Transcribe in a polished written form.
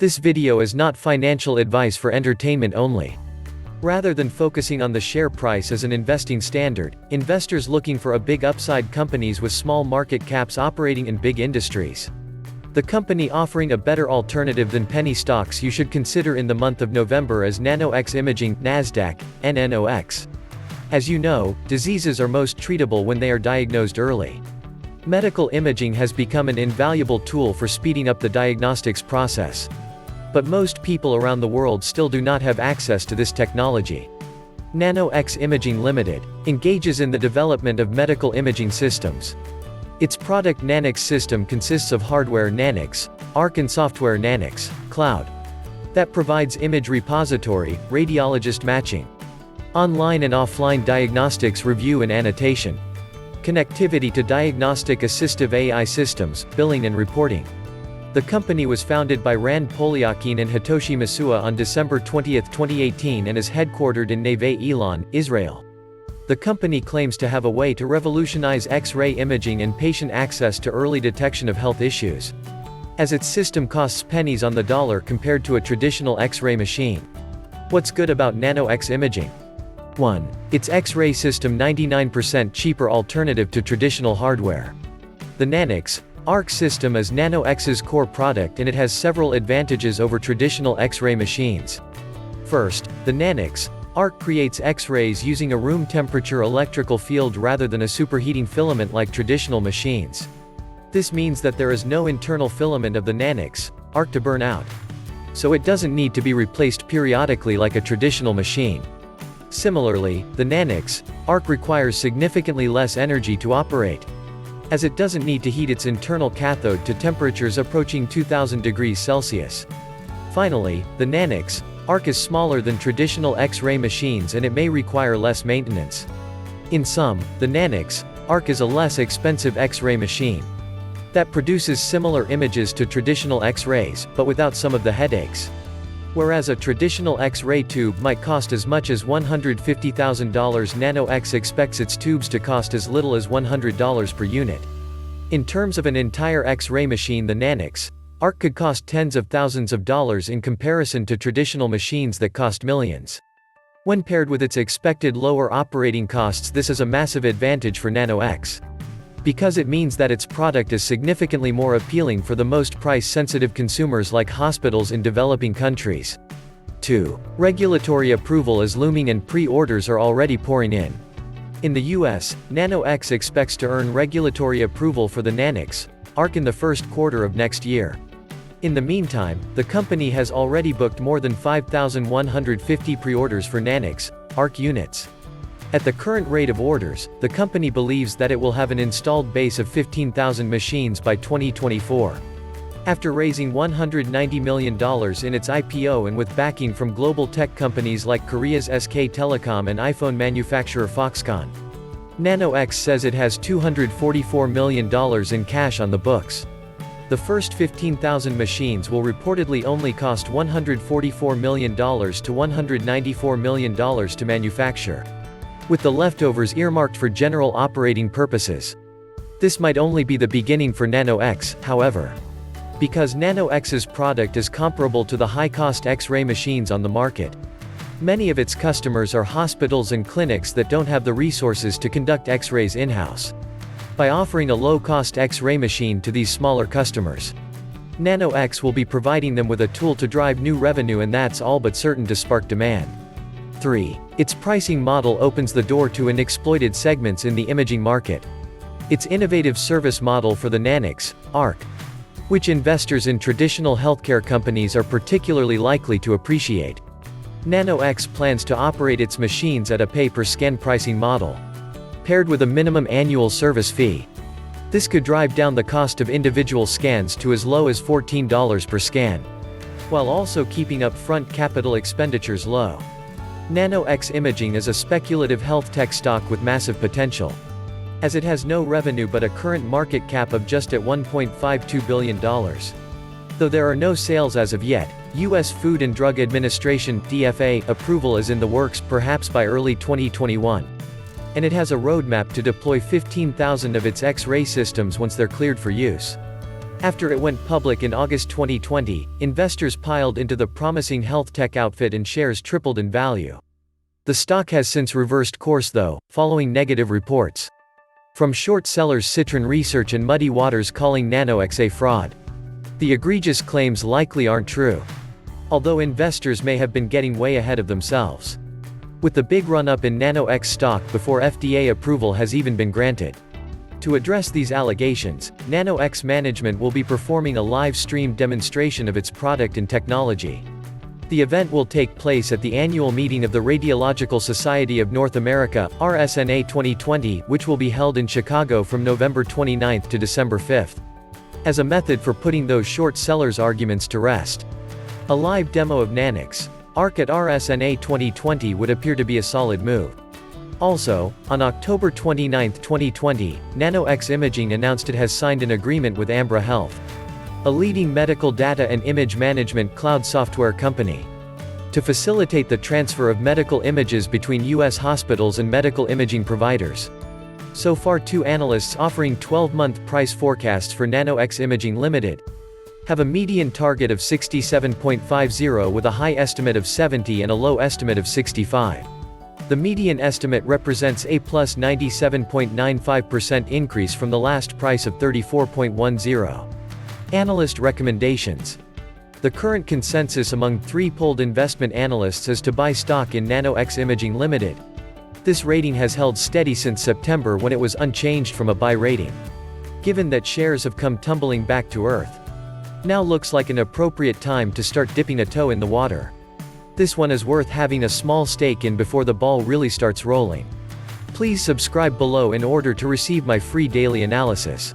This video is not financial advice for entertainment only. Rather than focusing on the share price as an investing standard, investors looking for a big upside companies with small market caps operating in big industries. The company offering a better alternative than penny stocks you should consider in the month of November is Nano-X Imaging, NASDAQ, NNOX. As you know, diseases are most treatable when they are diagnosed early. Medical imaging has become an invaluable tool for speeding up the diagnostics process. But most people around the world still do not have access to this technology. Nano-X Imaging Limited engages in the development of medical imaging systems. Its product Nano-X system consists of hardware Nano-X, ARC and software Nano-X, Cloud, that provides image repository, radiologist matching, online and offline diagnostics review and annotation, connectivity to diagnostic assistive AI systems, billing and reporting. The company was founded by Rand Poliakine and Hitoshi Masuda on December 20, 2018 and is headquartered in Neve Elon, Israel. The company claims to have a way to revolutionize X-ray imaging and patient access to early detection of health issues, as its system costs pennies on the dollar compared to a traditional X-ray machine. What's good about Nano-X Imaging? 1. Its X-ray system 99% cheaper alternative to traditional hardware. The Nano-X ARC system is Nano-X's core product and it has several advantages over traditional X-ray machines. First, the Nano-X ARC creates X-rays using a room temperature electrical field rather than a superheating filament like traditional machines. This means that there is no internal filament of the Nano-X ARC to burn out. So it doesn't need to be replaced periodically like a traditional machine. Similarly, the Nano-X ARC requires significantly less energy to operate, as it doesn't need to heat its internal cathode to temperatures approaching 2000 degrees Celsius. Finally, the Nano-X ARC is smaller than traditional X-ray machines and it may require less maintenance. In sum, the Nano-X ARC is a less expensive X-ray machine that produces similar images to traditional X-rays, but without some of the headaches. Whereas a traditional X-ray tube might cost as much as $150,000, Nano-X expects its tubes to cost as little as $100 per unit. In terms of an entire X-ray machine, the Nano-X ARC could cost tens of thousands of dollars in comparison to traditional machines that cost millions. When paired with its expected lower operating costs, this is a massive advantage for Nano-X, because it means that its product is significantly more appealing for the most price-sensitive consumers like hospitals in developing countries. 2. Regulatory approval is looming and pre-orders are already pouring in. In the US, Nano-X expects to earn regulatory approval for the Nano-X ARC in the first quarter of next year. In the meantime, the company has already booked more than 5,150 pre-orders for Nano-X ARC units. At the current rate of orders, the company believes that it will have an installed base of 15,000 machines by 2024. After raising $190 million in its IPO and with backing from global tech companies like Korea's SK Telecom and iPhone manufacturer Foxconn, Nano-X says it has $244 million in cash on the books. The first 15,000 machines will reportedly only cost $144 million to $194 million to manufacture, with the leftovers earmarked for general operating purposes. This might only be the beginning for Nano-X, however, because Nano-X's product is comparable to the high-cost X-ray machines on the market. Many of its customers are hospitals and clinics that don't have the resources to conduct X-rays in-house. By offering a low-cost X-ray machine to these smaller customers, Nano-X will be providing them with a tool to drive new revenue, and that's all but certain to spark demand. 3. Its pricing model opens the door to unexploited segments in the imaging market. Its innovative service model for the Nano-X ARC, which investors in traditional healthcare companies are particularly likely to appreciate. Nano-X plans to operate its machines at a pay-per-scan pricing model, paired with a minimum annual service fee. This could drive down the cost of individual scans to as low as $14 per scan, while also keeping upfront capital expenditures low. Nano-X Imaging is a speculative health tech stock with massive potential, as it has no revenue but a current market cap of just at $1.52 billion. Though there are no sales as of yet, U.S. Food and Drug Administration (DFA) approval is in the works, perhaps by early 2021. And it has a roadmap to deploy 15,000 of its X-ray systems once they're cleared for use. After it went public in August 2020, investors piled into the promising health tech outfit and shares tripled in value. The stock has since reversed course though, following negative reports from short sellers Citron Research and Muddy Waters calling Nano-X a fraud. The egregious claims likely aren't true, although investors may have been getting way ahead of themselves, with the big run-up in Nano-X stock before FDA approval has even been granted. To address these allegations, Nano-X management will be performing a live-stream demonstration of its product and technology. The event will take place at the annual meeting of the Radiological Society of North America, RSNA 2020, which will be held in Chicago from November 29 to December 5. As a method for putting those short sellers' arguments to rest, a live demo of Nano-X ARC at RSNA 2020 would appear to be a solid move. Also, on October 29, 2020, Nano-X Imaging announced it has signed an agreement with Ambra Health, a leading medical data and image management cloud software company, to facilitate the transfer of medical images between U.S. hospitals and medical imaging providers. So far, two analysts offering 12-month price forecasts for Nano-X Imaging Limited have a median target of 67.50 with a high estimate of 70 and a low estimate of 65. The median estimate represents a plus 97.95% increase from the last price of 34.10. Analyst recommendations. The current consensus among three polled investment analysts is to buy stock in Nano-X Imaging Limited. This rating has held steady since September when it was unchanged from a buy rating. Given that shares have come tumbling back to earth, now looks like an appropriate time to start dipping a toe in the water. This one is worth having a small stake in before the ball really starts rolling. Please subscribe below in order to receive my free daily analysis.